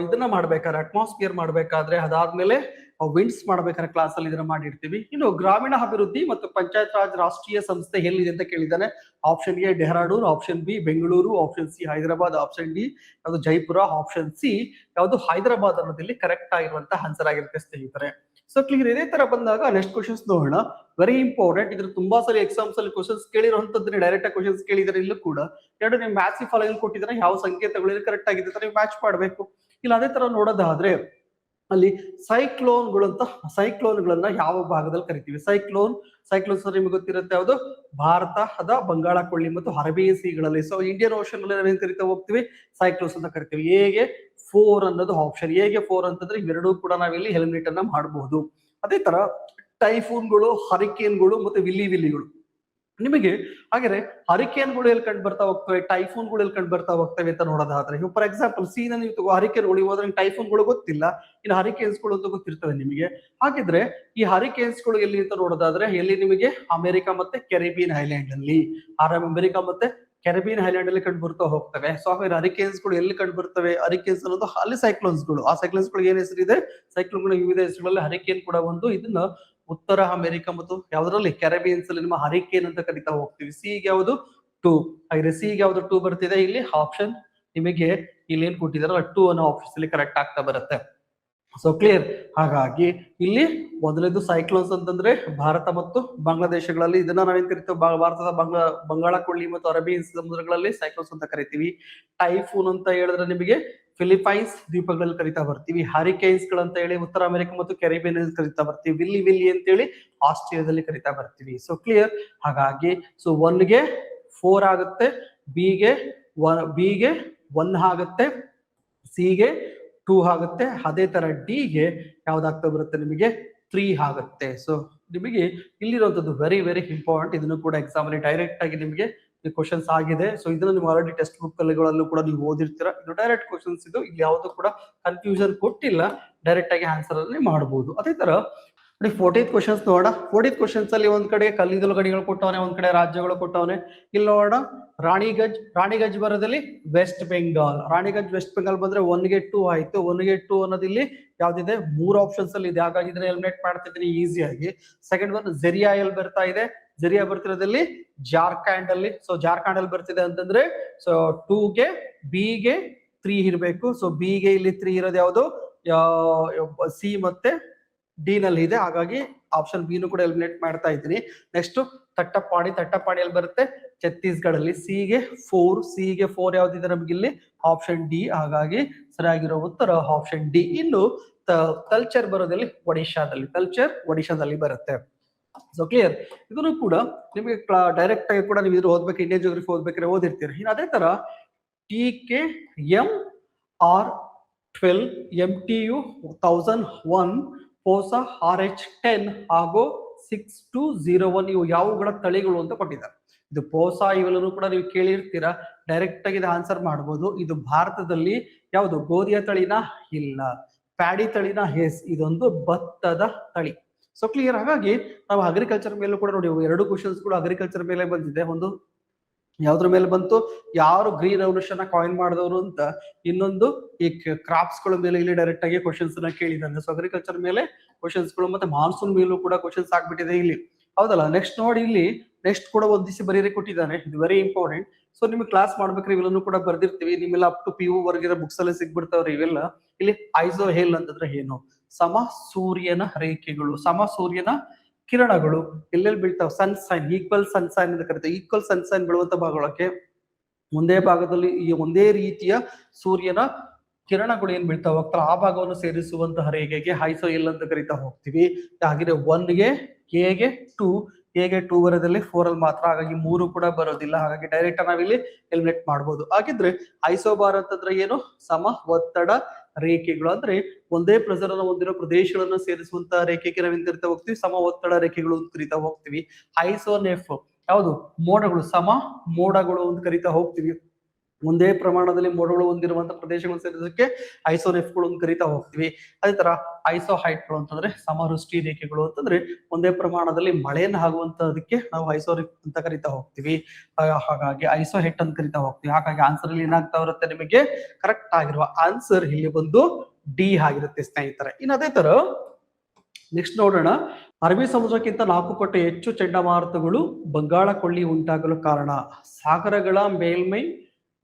ಇದನ್ನ ಮಾಡ್ಬೇಕಾದ್ರೆ, ಅಟ್ಮಾಸ್ಫಿಯರ್ ಮಾಡ್ಬೇಕಾದ್ರೆ, ಅದಾದ್ಮೇಲೆ ವಿಂಡ್ಸ್ ಮಾಡ್ಬೇಕಾದ್ರೆ ಕ್ಲಾಸ್ ಅಲ್ಲಿ ಇದನ್ನ ಮಾಡಿರ್ತೀವಿ. ಇನ್ನು ಗ್ರಾಮೀಣ ಅಭಿವೃದ್ಧಿ ಮತ್ತು ಪಂಚಾಯತ್ ರಾಜ್ ರಾಷ್ಟ್ರೀಯ ಸಂಸ್ಥೆ ಎಲ್ಲಿದೆ ಅಂತ ಕೇಳಿದ್ದಾನೆ. Option A Dehradun, option B Bengaluru, option C Hyderabad, option D ಯಾವುದು ಜೈಪುರ, ಆಪ್ಷನ್ ಸಿ ಯಾವುದು ಹೈದರಾಬಾದ್ ಅನ್ನೋದಲ್ಲಿ ಕರೆಕ್ಟ್ ಆಗಿರುವಂತಹ ಆನ್ಸರ್ ಆಗಿರುತ್ತೆ ಸ್ನೇಹಿತರೆ. So clear. ಇದೇ ತರ ಬಂದಾಗ ನೆಕ್ಸ್ಟ್ ಕ್ವಶನ್ಸ್ ನೋಡೋಣ. Very important. ಇದ್ರ ತುಂಬಾ ಸಲ ಎಕ್ಸಾಮ್ಸ್ ಅಲ್ಲಿ ಕ್ವಶನ್ಸ್ ಕೇಳಿರುವಂತದ್ದನ್ನ ಡೈರೆಕ್ಟ್ ಆಗಿ ಕ್ವಶನ್ಸ್ ಕೇಳಿದ್ರೆ ಇಲ್ಲೂ ಕೂಡ ಎರಡು ನೀವು ಮ್ಯಾಚ್ ಫಾಲೋಯಿಂಗ್ ಕೊಟ್ಟಿದ್ರೆ ಯಾವ ಸಂಕೇತಗಳು ಕರೆಕ್ಟ್ ಆಗಿದೆ ಅಂತ ನೀವು ಮ್ಯಾಚ್ ಮಾಡಬೇಕು. ಇಲ್ಲ ಅದೇ ತರ ನೋಡೋದಾದ್ರೆ ಅಲ್ಲಿ ಸೈಕ್ಲೋನ್ಗಳನ್ನ ಯಾವ ಭಾಗದಲ್ಲಿ ಕರಿತೀವಿ? ಸೈಕ್ಲೋನ್ಸ್ ನಿಮ್ಗೆ ಗೊತ್ತಿರುತ್ತೆ ಯಾವುದು? ಭಾರತದ ಬಂಗಾಳ ಕೊಳ್ಳಿ ಮತ್ತು ಅರೇಬಿಯನ್ ಸೀಗಳಲ್ಲಿ. ಸೊ ಇಂಡಿಯನ್ ಓಷನ್ ಅಲ್ಲಿ ನಾವೇನ್ ಕರಿತಾ ಹೋಗ್ತೀವಿ? ಸೈಕ್ಲೋನ್ಸ್ ಅಂತ ಕರಿತೀವಿ. ಎಗೆ 4 ಅನ್ನೋದು ಆಪ್ಷನ್. ಎಗೆ 4 ಅಂತಂದ್ರೆ ಇವೆರಡೂ ಕೂಡ ನಾವಿಲ್ಲಿ ಎಲಿಮಿನೇಟ್ ಅನ್ನ ಮಾಡಬಹುದು. ಅದೇ ತರ ಟೈಫೂನ್ಗಳು, ಹರಿಕೇನ್ಗಳು ಮತ್ತೆ ವಿಲ್ಲಿಗಳು ನಿಮಗೆ ಹಾಗೆ ಹರಿಕೇನ್ಗಳು ಎಲ್ಲಿ ಕಂಡು ಬರ್ತಾ ಹೋಗ್ತವೆ, ಟೈಫೂನ್ಗಳು ಎಲ್ಲಿ ಕಂಡು ಬರ್ತಾ ಹೋಗ್ತವೆ ಅಂತ ನೋಡೋದಾದ್ರೆ, ಫಾರ್ ಎಕ್ಸಾಂಪಲ್ ಸಿ ನ ನೀವು ಹರಿಕೇನ್ಗಳು ಹೋದ್ರೆ ಟೈಫೂನ್ಗಳು ಗೊತ್ತಿಲ್ಲ, ಇನ್ನು ಹರಿಕೇನ್ಸ್ಗಳು ಅಂತ ಗೊತ್ತಿರ್ತವೆ ನಿಮಗೆ. ಹಾಗಿದ್ರೆ ಈ ಹರಿಕೇನ್ಸ್ಗಳು ಎಲ್ಲಿ ಅಂತ ನೋಡೋದಾದ್ರೆ ಎಲ್ಲಿ ನಿಮಗೆ ಅಮೆರಿಕ ಮತ್ತೆ ಕೆರಿಬಿಯನ್ ಐಲ್ಯಾಂಡ್ ಅಲ್ಲಿ, ಅಮೆರಿಕ ಮತ್ತೆ ಕೆರಿಬಿಯನ್ ಐಲ್ಯಾಂಡ್ ಅಲ್ಲಿ ಕಂಡು ಬರ್ತಾ ಹೋಗ್ತವೆ. ಸೊ ಹಾಗಾದ್ರೆ ಹರಿಕೇನ್ಸ್ಗಳು ಎಲ್ಲಿ ಕಂಡು ಬರ್ತವೆ? ಹರಿಕೇನ್ಸ್ ಅನ್ನೋದು ಅಲ್ಲಿ ಸೈಕ್ಲೋನ್ಸ್ಗಳು. ಆ ಸೈಕ್ಲೋನ್ಸ್ಗಳು ಏನ್ ಹೆಸರಿದೆ? ಸೈಕ್ಲೋನ್ಗಳು ವಿವಿಧ ಹೆಸರುಗಳಲ್ಲಿ ಹರಿಕೇನ್ ಕೂಡ ಒಂದು. ಇದನ್ನ ಉತ್ತರ ಅಮೆರಿಕ ಮತ್ತು ಯಾವ್ದ್ರಲ್ಲಿ ಕೆರಿಬಿಯನ್ಸ್ ಅಲ್ಲಿ ನಿಮ್ಮ ಹರಿಕೇನ್ ಅಂತ ಕರಿತಾ ಹೋಗ್ತೀವಿ. ಸಿ ಗೆ ಯಾವುದು 2. ಹಾಗೆ ಸಿ ಗೆ ಯಾವ್ದು 2 ಬರ್ತಿದೆ ಇಲ್ಲಿ ಆಪ್ಷನ್ ನಿಮಗೆ ಇಲ್ಲಿ ಏನ್ ಕೊಟ್ಟಿದಾರಲ್ಲ 2 ಅನ್ನೋ ಆಪ್ಷನ್ ಅಲ್ಲಿ ಕರೆಕ್ಟ್ ಆಗ್ತಾ ಬರುತ್ತೆ. So clear. ಹಾಗಾಗಿ ಇಲ್ಲಿ ಮೊದಲನೇದು ಸೈಕ್ಲೋನ್ಸ್ ಅಂತಂದ್ರೆ ಭಾರತ ಮತ್ತು ಬಾಂಗ್ಲಾದೇಶಗಳಲ್ಲಿ ಇದನ್ನ ನಾವೇನ್ ಕರಿತೀವಿ? ಭಾರತದ ಬಂಗಾಳ ಕೊಳ್ಳಿ ಮತ್ತು ಅರೇಬಿಯನ್ ಸಮುದ್ರಗಳಲ್ಲಿ ಸೈಕ್ಲೋನ್ಸ್ ಅಂತ ಕರಿತೀವಿ. ಟೈಫೂನ್ ಅಂತ ಹೇಳಿದ್ರೆ ನಿಮಗೆ ಫಿಲಿಪೈನ್ಸ್ ದ್ವೀಪಗಳಲ್ಲಿ ಕರಿತಾ ಬರ್ತೀವಿ. ಹರಿಕೇನ್ಸ್ ಗಳಂತ ಹೇಳಿ ಉತ್ತರ ಅಮೆರಿಕ ಮತ್ತು ಕೆರಿಬಿಯನ್ ಕರಿತಾ ಬರ್ತೀವಿ. ವಿಲ್ಲಿ ಅಂತ ಹೇಳಿ ಆಸ್ಟ್ರೇಲಿಯಾದಲ್ಲಿ ಕರಿತಾ ಬರ್ತೀವಿ. So clear. ಹಾಗಾಗಿ ಸೊ 1 ಗೆ 4 ಆಗುತ್ತೆ, ಬಿ ಗೆ 1 ಆಗುತ್ತೆ, ಸಿ ಗೆ 2 ಆಗುತ್ತೆ. ಅದೇ ತರ ಡಿ ಗೆ ಯಾವ್ದಾಗ್ತಾ ಬರುತ್ತೆ ನಿಮಗೆ 3 ಆಗುತ್ತೆ. ಸೊ ನಿಮಗೆ ಇಲ್ಲಿರುವಂತದ್ದು ವೆರಿ ವೆರಿ ಇಂಪಾರ್ಟೆಂಟ್. ಇದನ್ನು ಕೂಡ ಎಕ್ಸಾಮ್ ಅಲ್ಲಿ ಡೈರೆಕ್ಟ್ ಆಗಿ ನಿಮಗೆ ಕ್ವಶನ್ಸ್ ಆಗಿದೆ. ಸೊ ಇದನ್ನ ನೀವು ಆಲ್ರೆಡಿ ಟೆಕ್ಸ್ಟ್ ಬುಕ್ ಗಳಲ್ಲೂ ಕೂಡ ನೀವು ಓದಿರ್ತೀರಾ. ಇದು ಡೈರೆಕ್ಟ್ ಕ್ವಶನ್ಸ್ ಇದು. ಇಲ್ಲಿ ಯಾವ್ದು ಕೂಡ ಕನ್ಫ್ಯೂಷನ್ ಕೊಟ್ಟಿಲ್ಲ, ಡೈರೆಕ್ಟ್ ಆಗಿ ಆನ್ಸರ್ ಅಲ್ಲಿ ಮಾಡಬಹುದು. ಅದೇ ತರ 14th ಕ್ವಶನ್ಸ್ ನೋಡೋಣ. 14th ಕ್ವಶನ್ಸ್ ಅಲ್ಲಿ ಒಂದ್ ಕಡೆ ಕಲ್ಲಿದ್ದಲು ಗಣಿಗಳು ಕೊಟ್ಟವನೆ, ಒಂದ್ ಕಡೆ ರಾಜ್ಯಗಳು ಕೊಟ್ಟವನೆ. ಇಲ್ಲಿ ನೋಡೋಣ ರಾಣಿಗಂಜ್ ಬರೋದಲ್ಲಿ ವೆಸ್ಟ್ ಬೆಂಗಾಲ್. ರಾಣಿಗಂಜ್ ವೆಸ್ಟ್ ಬೆಂಗಾಲ್ ಬಂದ್ರೆ 1 ಗೆ 2 ಆಯ್ತು. 1 ಗೆ 2 ಅನ್ನೋದು ಇಲ್ಲಿ ಯಾವ್ದಿದೆ? 3 ಆಪ್ಷನ್ಸ್ ಅಲ್ಲಿ ಇದೆ. ಹಾಗಾಗಿ ಇದನ್ನ ಎಲಿಮಿನೇಟ್ ಮಾಡ್ತಿದ್ದೀನಿ ಈಸಿಯಾಗಿ. ಸೆಕೆಂಡ್ ಒನ್ ಜೆರಿಯಾ ಎಲ್ಲಿ ಬರ್ತಾ ಇದೆ? ಜೆರಿಯಾ ಬರ್ತಿರೋದಲ್ಲಿ ಜಾರ್ಖಂಡ್ ಅಲ್ಲಿ. ಸೊ ಜಾರ್ಖಂಡ್ ಅಲ್ಲಿ ಬರ್ತಿದೆ ಅಂತಂದ್ರೆ ಸೊ 2 ಗೆ ಬಿ ಗೆ 3 ಇರಬೇಕು. ಸೊ ಬಿ ಗೆ ಇಲ್ಲಿ 3 ಇರೋದು ಯಾವುದು? ಸಿ ಮತ್ತೆ ಡಿ ನಲ್ಲಿ ಇದೆ. ಹಾಗಾಗಿ ಆಪ್ಷನ್ ಬಿ ನು ಕೂಡ ಎಲಿಮಿನೇಟ್ ಮಾಡ್ತಾ ಇದ್ದೀನಿ. ನೆಕ್ಸ್ಟ್ ತಟ್ಟಪ್ಪಾಡಿ ಎಲ್ಲಿ ಬರುತ್ತೆ? ಛತ್ತೀಸ್ಗಢ ಅಲ್ಲಿ. ಸಿ ಗೆ 4 ಯಾವ್ದಿದೆ ನಮ್ಗೆ ಇಲ್ಲಿ? Option D. ಹಾಗಾಗಿ ಸರಿಯಾಗಿರೋ ಉತ್ತರ ಆಪ್ಷನ್ ಡಿ. ಇನ್ನು ಕಲ್ಚರ್ ಬರೋದಲ್ಲಿ ಒಡಿಶಾದಲ್ಲಿ ಬರುತ್ತೆ. So clear. ಇದನ್ನು ಕೂಡ ನಿಮಗೆ ಡೈರೆಕ್ಟ್ ಆಗಿ ಕೂಡ ನೀವು ಇದ್ರ ಓದ್ಬೇಕು, ಇಂಡಿಯನ್ ಜಿಯೋಗ್ರಫಿ ಓದ್ಬೇಕಾದ್ರೆ ಓದಿರ್ತೀರಿ. ಇನ್ನು ಅದೇ ತರ TKMR12 MTU 1001 ಪೋಸಾ RH10 ಹಾಗೂ 6201 ಇವು ಯಾವುಗಳ ತಳಿಗಳು ಅಂತ ಕೊಟ್ಟಿದ್ದಾರೆ. ಇದು ಪೋಸಾ ಇವೆಲ್ಲೂ ಕೂಡ ನೀವು ಕೇಳಿರ್ತೀರಾ. ಡೈರೆಕ್ಟ್ ಆಗಿ ಆನ್ಸರ್ ಮಾಡಬಹುದು. ಇದು ಭಾರತದಲ್ಲಿ ಯಾವುದು? ಗೋಧಿಯ ತಳಿನ? ಇಲ್ಲ. ಪ್ಯಾಡಿ ತಳಿನ? ಎಸ್. ಇದೊಂದು ಭತ್ತದ ತಳಿ. So clear. ಹಾಗಾಗಿ ನಾವು ಅಗ್ರಿಕಲ್ಚರ್ ಮೇಲೂ ಕೂಡ ನೋಡಿ, 2 ಕ್ವಶನ್ಸ್ ಕೂಡ ಅಗ್ರಿಕಲ್ಚರ್ ಮೇಲೆ ಬಂದಿದೆ. ಒಂದು ಯಾವ್ದ್ರ ಮೇಲೆ ಬಂತು? ಯಾರು ಗ್ರೀನ್ ರೆವಲ್ಯೂಷನ್ ಕಾಯಿನ್ ಮಾಡಿದವರು ಅಂತ. ಇನ್ನೊಂದು ಈ ಕ್ರಾಪ್ಸ್ ಗಳ ಮೇಲೆ ಇಲ್ಲಿ ಡೈರೆಕ್ಟ್ ಆಗಿ ಕ್ವಶನ್ಸ್ ನ ಕೇಳಿದ್ದಾನೆ. ಸೊ ಅಗ್ರಿಕಲ್ಚರ್ ಮೇಲೆ ಕ್ವಶನ್ಸ್ ಗಳು ಮತ್ತೆ ಮಾನ್ಸೂನ್ ಮೇಲೂ ಕೂಡ ಕ್ವಶನ್ಸ್ ಆಗ್ಬಿಟ್ಟಿದೆ ಇಲ್ಲಿ. ಹೌದಲ್ಲ? ನೆಕ್ಸ್ಟ್ ನೋಡಿ, ಇಲ್ಲಿ ನೆಕ್ಸ್ಟ್ ಕೂಡ ಒಂದಿಸಿ ಬರೀರಿ ಕೊಟ್ಟಿದ್ದಾನೆ. ಇದು ವೆರಿ ಇಂಪಾರ್ಟೆಂಟ್. ಸೊ ನಿಮ್ಗೆ ಕ್ಲಾಸ್ ಮಾಡ್ಬೇಕ್ರೆ ಇವೆಲ್ಲೂ ಕೂಡ ಬರ್ದಿರ್ತೀವಿ. ನಿಮ್ಮೆಲ್ಲ ಅಪ್ ಟು PU ವರ್ಗಿರೋ ಬುಕ್ಸ್ ಅಲ್ಲಿ ಸಿಗ್ಬಿಡ್ತಾವ್ರಿ ಇವೆಲ್ಲ. ಇಲ್ಲಿ ಐಸೋ ಹೇಲ್ ಅಂತಂದ್ರೆ ಏನು? ಸಮ ಸೂರ್ಯನ ರೇಖೆಗಳು, ಸಮ ಸೂರ್ಯನ ಕಿರಣಗಳು ಎಲ್ಲೆಲ್ಲಿ ಬೀಳ್ತಾವ? ಸನ್ಸೈನ್, ಈಕ್ವಲ್ ಸನ್ಸೈನ್ ಅಂತ ಕರೀತಾರೆ. ಈಕ್ವಲ್ ಸನ್ಸೈನ್ ಬೀಳುವಂತ ಭಾಗಗಳಕ್ಕೆ ಒಂದೇ ಭಾಗದಲ್ಲಿ ಈ ಒಂದೇ ರೀತಿಯ ಸೂರ್ಯನ ಕಿರಣಗಳು ಏನ್ ಬೀಳ್ತಾ ಹೋಗ್ತಾರ ಆ ಭಾಗವನ್ನು ಸೇರಿಸುವಂತಹ ರೇಖೆಗೆ ಐಸೋ ಎಲ್ ಅಂತ ಕರಿತಾ ಹೋಗ್ತೀವಿ. ಹಾಗೆ 1 ಗೆ ಎ ಗೆ 2 ಬರೋದಲ್ಲಿ 4 ಅಲ್ಲಿ ಮಾತ್ರ. ಹಾಗಾಗಿ 3 ಕೂಡ ಬರೋದಿಲ್ಲ. ಹಾಗಾಗಿ ಡೈರೆಕ್ಟ್ ನಾವಿಲ್ಲಿ ಎಲಿಮಿನೇಟ್ ಮಾಡಬಹುದು. ಹಾಗಿದ್ರೆ ಐಸೋಬಾರ್ ಅಂತಂದ್ರೆ ಏನು? ಸಮ ಒತ್ತಡ ರೇಖೆಗಳು. ಅಂದ್ರೆ ಒಂದೇ ಪ್ರೆಷರ್ ಅನ್ನು ಹೊಂದಿರೋ ಪ್ರದೇಶಗಳನ್ನ ಸೇರಿಸುವಂತಹ ರೇಖೆಗೆ ನಾವೇನ್ ಕರಿತಾ ಹೋಗ್ತೀವಿ? ಸಮ ಒತ್ತಡ ರೇಖೆಗಳು ಅಂತ ಕರಿತಾ ಹೋಗ್ತೀವಿ. ಐಸೋನೆಫ್ ಯಾವುದು? ಮೋಡಗಳು, ಸಮ ಮೋಡಗಳು ಅಂತ ಕರಿತಾ ಹೋಗ್ತೀವಿ. ಒಂದೇ ಪ್ರಮಾಣದಲ್ಲಿ ಮೋಡಗಳು ಹೊಂದಿರುವಂತಹ ಪ್ರದೇಶಗಳನ್ನು ಸೇರಿಸೋದಕ್ಕೆ ಐಸೋನೆಫ್ಗಳು ಅಂತ ಕರಿತಾ ಹೋಗ್ತೀವಿ. ಅದೇ ತರ ಐಸೋಹೈಟ್ಗಳು ಅಂತಂದ್ರೆ ಸಮವೃಷ್ಟಿ ರೇಖೆಗಳು ಅಂತಂದ್ರೆ ಒಂದೇ ಪ್ರಮಾಣದಲ್ಲಿ ಮಳೆಯನ್ನು ಆಗುವಂತದಕ್ಕೆ ನಾವು ಐಸೋರಿಕ್ ಅಂತ ಕರಿತಾ ಹೋಗ್ತೀವಿ. ಹಾಗಾಗಿ ಐಸೋಹೆಟ್ ಅಂತ ಕರಿತಾ ಹೋಗ್ತೀವಿ. ಹಾಗಾಗಿ ಆನ್ಸರ್ ಅಲ್ಲಿ ಏನಾಗ್ತಾ ಬರುತ್ತೆ ನಿಮಗೆ? ಕರೆಕ್ಟ್ ಆಗಿರುವ ಆನ್ಸರ್ ಇಲ್ಲಿ ಬಂದು ಡಿ ಆಗಿರುತ್ತೆ ಸ್ನೇಹಿತರೆ. ಇನ್ನು ಅದೇ ತರ ನೆಕ್ಸ್ಟ್ ನೋಡೋಣ. ಅರಬ್ಬಿ ಸಮುದ್ರಕ್ಕಿಂತ 4 ಪಟ್ಟು ಹೆಚ್ಚು ಚಂಡಮಾರುತಗಳು ಬಂಗಾಳ ಕೊಳ್ಳಿ ಉಂಟಾಗಲು ಕಾರಣ. ಸಾಗರಗಳ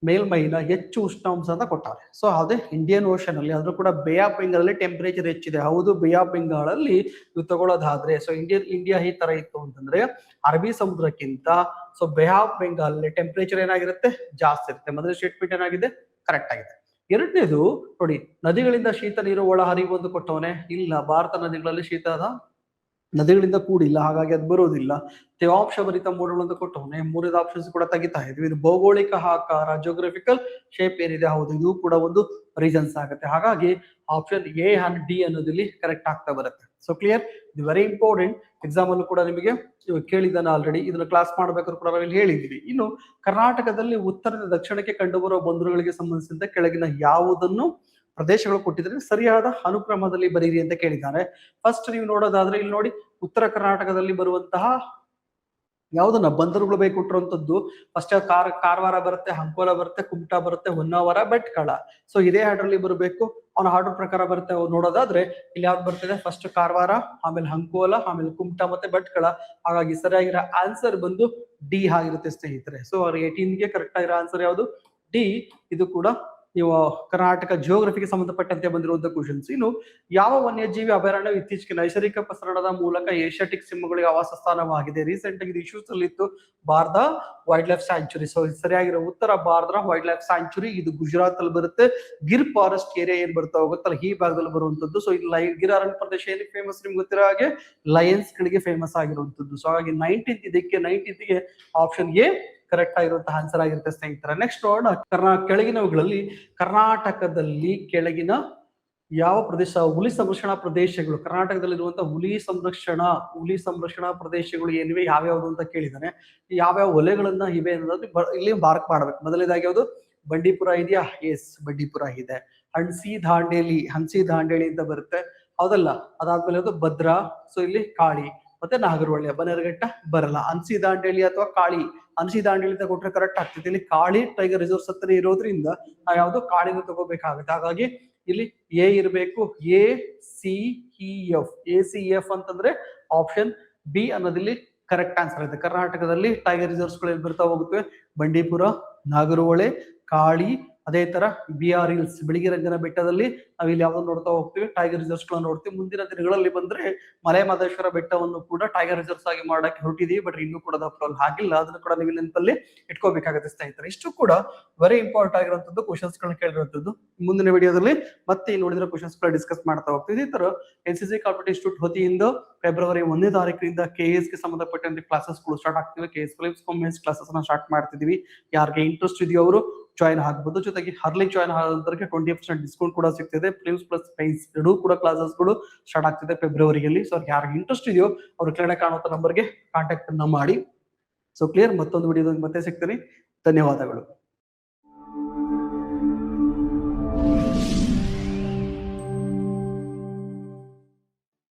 ಮೇಲ್ಮೈನ ಹೆಚ್ಚು ಉಷ್ಣಾಂಶ ಅಂತ ಕೊಟ್ಟಾರೆ. ಸೊ ಅದೇ ಇಂಡಿಯನ್ ಓಷನ್ ಅಲ್ಲಿ, ಆದ್ರೂ ಕೂಡ ಬೇ ಆಫ್ ಬೆಂಗಾಲ್ ಅಲ್ಲಿ ಟೆಂಪರೇಚರ್ ಹೆಚ್ಚಿದೆ. ಹೌದು, ಬೇ ಆಫ್ ಬೆಂಗಾಲ್ ಅಲ್ಲಿ ನೀವು ತಗೊಳ್ಳೋದಾದ್ರೆ, ಸೊ ಇಂಡಿಯಾ ಈ ತರ ಇತ್ತು ಅಂತಂದ್ರೆ ಅರಬ್ಬಿ ಸಮುದ್ರಕ್ಕಿಂತ ಸೊ ಬೇ ಆಫ್ ಬೆಂಗಾಲ್ ಅಲ್ಲಿ ಟೆಂಪರೇಚರ್ ಏನಾಗಿರುತ್ತೆ, ಜಾಸ್ತಿ ಇರುತ್ತೆ. ಮೊದಲ ಸ್ಟೇಟ್ಮೆಂಟ್ ಏನಾಗಿದೆ, ಕರೆಕ್ಟ್ ಆಗಿದೆ. ಎರಡನೇದು ನೋಡಿ, ನದಿಗಳಿಂದ ಶೀತ ನೀರು ಒಳ ಹರಿವು ಒಂದು ಕೊಟ್ಟವನೆ. ಇಲ್ಲ, ಭಾರತ ನದಿಗಳಲ್ಲಿ ಶೀತದ ನದಿಗಳಿಂದ ಕೂಡಿಲ್ಲ, ಹಾಗಾಗಿ ಅದು ಬರೋದಿಲ್ಲ. ತೇವಾಂಶ ಭರಿತ ಮೋಡಗಳನ್ನು ಕೊಟ್ಟವನೆ. ಮೂರನೇದು ಆಪ್ಷನ್ಸ್ ಕೂಡ ತೆಗಿತಾ ಇದ್ವಿ. ಇದು ಭೌಗೋಳಿಕ ಆಕಾರ, ಜಿಯೋಗ್ರಫಿಕಲ್ ಶೇಪ್ ಏನಿದೆ, ಹೌದು, ಇದು ಕೂಡ ಒಂದು ರೀಸನ್ಸ್ ಆಗುತ್ತೆ. ಹಾಗಾಗಿ ಆಪ್ಷನ್ ಎ ಅಂಡ್ ಡಿ ಅನ್ನೋದಿಲ್ಲಿ ಕರೆಕ್ಟ್ ಆಗ್ತಾ ಬರುತ್ತೆ. ಸೊ ಕ್ಲಿಯರ್, ಇದು ವೆರಿ ಇಂಪಾರ್ಟೆಂಟ್. ಎಕ್ಸಾಮ್ ಅಲ್ಲೂ ಕೂಡ ನಿಮಗೆ ಕೇಳಿದ್ದಾನೆ ಆಲ್ರೆಡಿ. ಇದನ್ನ ಕ್ಲಾಸ್ ಮಾಡ್ಬೇಕಾದ್ರೂ ಕೂಡ ನಾವಿಲ್ಲಿ ಹೇಳಿದ್ವಿ. ಇನ್ನು ಕರ್ನಾಟಕದಲ್ಲಿ ಉತ್ತರದ ದಕ್ಷಿಣಕ್ಕೆ ಕಂಡುಬರುವ ಬಂದರುಗಳಿಗೆ ಸಂಬಂಧಿಸಿದಂತೆ ಕೆಳಗಿನ ಯಾವುದನ್ನು ಪ್ರದೇಶಗಳು ಕೊಟ್ಟಿದ್ರೆ ಸರಿಯಾದ ಅನುಕ್ರಮದಲ್ಲಿ ಬರೀರಿ ಅಂತ ಕೇಳಿದ್ದಾರೆ. ಫಸ್ಟ್ ನೀವು ನೋಡೋದಾದ್ರೆ ಇಲ್ಲಿ ನೋಡಿ, ಉತ್ತರ ಕರ್ನಾಟಕದಲ್ಲಿ ಬರುವಂತಹ ಯಾವ್ದನ್ನ ಬಂದರುಗಳು ಬೇಕು ಕೊಟ್ಟಿರುವಂತದ್ದು. ಫಸ್ಟ್ ಕಾರವಾರ ಬರುತ್ತೆ, ಅಂಕೋಲ ಬರುತ್ತೆ, ಕುಮಟಾ ಬರುತ್ತೆ, ಹೊನ್ನಾವರ, ಭಟ್ಕಳ. ಸೊ ಇದೇ ಆರ್ಡರ್ ಅಲ್ಲಿ ಬರಬೇಕು. ಅವನ ಆರ್ಡರ್ ಪ್ರಕಾರ ಬರುತ್ತೆ. ನೋಡೋದಾದ್ರೆ ಇಲ್ಲಿ ಯಾವ್ದು ಬರ್ತಿದೆ, ಫಸ್ಟ್ ಕಾರವಾರ, ಆಮೇಲೆ ಅಂಕೋಲ, ಆಮೇಲೆ ಕುಮಟಾ ಮತ್ತೆ ಭಟ್ಕಳ. ಹಾಗಾಗಿ ಸರಿಯಾಗಿರೋ ಆನ್ಸರ್ ಬಂದು ಡಿ ಆಗಿರುತ್ತೆ ಸ್ನೇಹಿತರೆ. ಸೊ 18ಗೆ ಕರೆಕ್ಟ್ ಆಗಿರೋ ಆನ್ಸರ್ ಯಾವುದು, ಡಿ. ಇದು ಕೂಡ ನೀವು ಕರ್ನಾಟಕ ಜಿಯೋಗ್ರಫಿಗೆ ಸಂಬಂಧಪಟ್ಟಂತೆ ಬಂದಿರುವಂತಹ ಕ್ವಶನ್ಸ್. ಇನ್ನು ಯಾವ ವನ್ಯಜೀವಿ ಅಭಯಾರಣ್ಯ ಇತ್ತೀಚೆಗೆ ನೈಸರ್ಗಿಕ ಪ್ರಸರಣದ ಮೂಲಕ ಏಷ್ಯಾಟಿಕ್ ಸಿಂಹಗಳಿಗೆ ಆವಾಸ ಸ್ಥಾನವಾಗಿದೆ? ರೀಸೆಂಟ್ ಆಗಿ ಇಶ್ಯೂಸ್ ಅಲ್ಲಿ ಇತ್ತು, Bharat wildlife sanctuary. So ಸರಿಯಾಗಿರೋ ಉತ್ತರ ಭಾರತ ವೈಲ್ಡ್ ಲೈಫ್ ಸ್ಯಾಂಚುರಿ. ಇದು ಗುಜರಾತ್ ಅಲ್ಲಿ ಬರುತ್ತೆ. ಗಿರ್ ಫಾರೆಸ್ಟ್ ಏರಿಯಾ ಏನ್ ಬರ್ತಾ ಹೋಗುತ್ತಲ್ಲ, ಈ ಭಾಗದಲ್ಲಿ ಬರುವಂತದ್ದು. ಸೊ ಇಲ್ಲಿ ಗಿರ್ ಅರಣ್ಯ ಪ್ರದೇಶ ಏನ್ ಫೇಮಸ್ ನಿಮ್ಗೆ ಗೊತ್ತಿರೋ ಹಾಗೆ ಲಯನ್ಸ್ ಗಳಿಗೆ ಫೇಮಸ್ ಆಗಿರುವಂತದ್ದು. ಸೊ ಹಾಗಾಗಿ 19ಗೆ ಆಪ್ಷನ್ ಎ ಕರೆಕ್ಟ್ ಆಗಿರುವಂತಹ ಆನ್ಸರ್ ಆಗಿರುತ್ತೆ ಸ್ನೇಹಿತರ. ನೆಕ್ಸ್ಟ್ ನೋಡೋಣ, ಕೆಳಗಿನವುಗಳಲ್ಲಿ ಕರ್ನಾಟಕದಲ್ಲಿ ಕೆಳಗಿನ ಯಾವ ಪ್ರದೇಶ ಹುಲಿ ಸಂರಕ್ಷಣಾ ಪ್ರದೇಶಗಳು, ಕರ್ನಾಟಕದಲ್ಲಿರುವಂತಹ ಹುಲಿ ಸಂರಕ್ಷಣಾ ಪ್ರದೇಶಗಳು ಏನಿವೆ, ಯಾವ್ಯಾವ್ದು ಅಂತ ಕೇಳಿದಾನೆ. ಯಾವ್ಯಾವ ವಲಯಗಳನ್ನ ಇವೆ ಅನ್ನೋದು ಇಲ್ಲಿ ಮಾರ್ಕ್ ಮಾಡ್ಬೇಕು. ಮೊದಲನೇದಾಗಿ ಯಾವುದು, ಬಂಡೀಪುರ ಇದೆಯಾ? ಎಸ್, ಬಂಡೀಪುರ ಇದೆ. ಹಂಸಿ ದಾಂಡೇಲಿ ಅಂತ ಬರುತ್ತೆ, ಹೌದಲ್ಲ. ಅದಾದ್ಮೇಲೆ ಅದು ಭದ್ರಾ, ಸೊ ಇಲ್ಲಿ ಕಾಳಿ, ಮತ್ತೆ ನಾಗರಹೊಳೆ, ಬನ್ನೇರುಘಟ್ಟ ಬರಲ್ಲ. ಹಂಸಿ ದಾಂಡೇಲಿ ಅಥವಾ ಕಾಳಿ, ಹಂಸಿ ದಾಂಡೇಲಿ ಅಂತ ಕೊಟ್ರೆ ಕರೆಕ್ಟ್ ಆಗ್ತದೆ. ಇಲ್ಲಿ ಕಾಳಿ ಟೈಗರ್ ರಿಸರ್ವ್ಸ್ ಹತ್ರ ಇರೋದ್ರಿಂದ ನಾವು ಯಾವ್ದು ಕಾಳಿನ ತಗೋಬೇಕಾಗುತ್ತೆ. ಹಾಗಾಗಿ ಇಲ್ಲಿ ಎ ಇರಬೇಕು, ACEF ಅಂತಂದ್ರೆ ಆಪ್ಷನ್ ಬಿ ಅನ್ನೋದಿಲ್ಲಿ ಕರೆಕ್ಟ್ ಆನ್ಸರ್ ಇದೆ. ಕರ್ನಾಟಕದಲ್ಲಿ ಟೈಗರ್ ರಿಸರ್ವ್ಸ್ ಗಳು ಎಲ್ಲಿ ಬರ್ತಾ ಹೋಗುತ್ತವೆ, ಬಂಡೀಪುರ, ನಾಗರಹೊಳೆ, ಕಾಳಿ, ಅದೇ ತರ BR ಹಿಲ್ಸ್, ಬಿಳಿಗಿರಂಜನ ಬೆಟ್ಟದಲ್ಲಿ ನಾವು ಇಲ್ಲಿ ಯಾವ್ದು ನೋಡ್ತಾ ಹೋಗ್ತೀವಿ, ಟೈಗರ್ ರಿಸರ್ವ್ಸ್ ಗಳನ್ನ ನೋಡ್ತೀವಿ. ಮುಂದಿನ ದಿನಗಳಲ್ಲಿ ಬಂದ್ರೆ ಮಲೆ ಮಹದೇಶ್ವರ ಬೆಟ್ಟವನ್ನು ಕೂಡ ಟೈಗರ್ ರಿಸರ್ವ್ಸ್ ಆಗಿ ಮಾಡಕ್ಕೆ ಹೊರಟಿದೀವಿ. ಬಟ್ ಇನ್ನೂ ಕೂಡ ಅಪ್ರೂವಲ್ ಆಗಿಲ್ಲ. ಅದನ್ನು ಕೂಡ ನೀವು ನೆನಪಲ್ಲಿ ಇಟ್ಕೋಬೇಕಾಗುತ್ತೆ ಸ್ನೇಹಿತರೆ. ಇಷ್ಟು ಕೂಡ ವೆರಿ ಇಂಪಾರ್ಟೆಂಟ್ ಆಗಿರುವಂತದ್ದು ಕ್ವಶನ್ಸ್ ಗಳನ್ನ ಕೇಳಿರುವಂತದ್ದು. ಮುಂದಿನ ವಿಡಿಯೋದಲ್ಲಿ ಮತ್ತೆ ನೋಡಿದ್ರೆ ಕ್ವಶನ್ಸ್ ಗಳ ಡಿಸ್ಕಸ್ ಮಾಡ್ತಾ ಹೋಗ್ತೀವಿ. ಈ ತರ NCC ಕಾಂಪಿಟೇಟಿವ್ ಇನ್ಸ್ಟಿಟ್ಯೂಟ್ ವತಿಯಿಂದ ಫೆಬ್ರವರಿ 1ನೇ ತಾರೀಕಿನಿಂದ KS ಗೆ ಸಂಬಂಧಪಟ್ಟಂತೆ ಕ್ಲಾಸಸ್ ಗಳು ಸ್ಟಾರ್ಟ್ ಆಗ್ತಿವೆ. KS ಫಿಲಿಮ್ಸ್ ಕಾಮೆಂಟ್ಸ್ ಕ್ಲಾಸಸ್ ನ ಸ್ಟಾರ್ಟ್ ಮಾಡ್ತಿದೀವಿ. ಯಾರಿಗೆ ಇಂಟ್ರೆಸ್ಟ್ ಇದೆಯೋ ಅವರು ಜಾಯಿನ್ ಆಗಬಹುದು. ಜೊತೆಗೆ ಅರ್ಲಿ ಜಾಯಿನ್ ಆಗೋದಕ್ಕೆ 20% ಡಿಸ್ಕೌಂಟ್ ಕೂಡ ಸಿಗ್ತಿದೆ. ಫಿಲಿಮ್ಸ್ ಪ್ಲಸ್ ಸೈನ್ಸ್ ಎರಡೂ ಕೂಡ ಕ್ಲಾಸಸ್ ಗಳು ಸ್ಟಾರ್ಟ್ ಆಗ್ತಿದೆ ಫೆಬ್ರವರಿಯಲ್ಲಿ. ಸೊ ಯಾರಿಗೆ ಇಂಟ್ರೆಸ್ಟ್ ಇದೆಯೋ ಅವರು ಕೆಳಗಡೆ ಕಾಣುವಂತ ನಂಬರ್ಗೆ ಕಾಂಟ್ಯಾಕ್ಟ್ ಅನ್ನ ಮಾಡಿ. ಸೊ ಕ್ಲಿಯರ್, ಮತ್ತೊಂದು ವಿಡಿಯೋದಲ್ಲಿ ಮತ್ತೆ ಸಿಗ್ತೀನಿ. ಧನ್ಯವಾದಗಳು.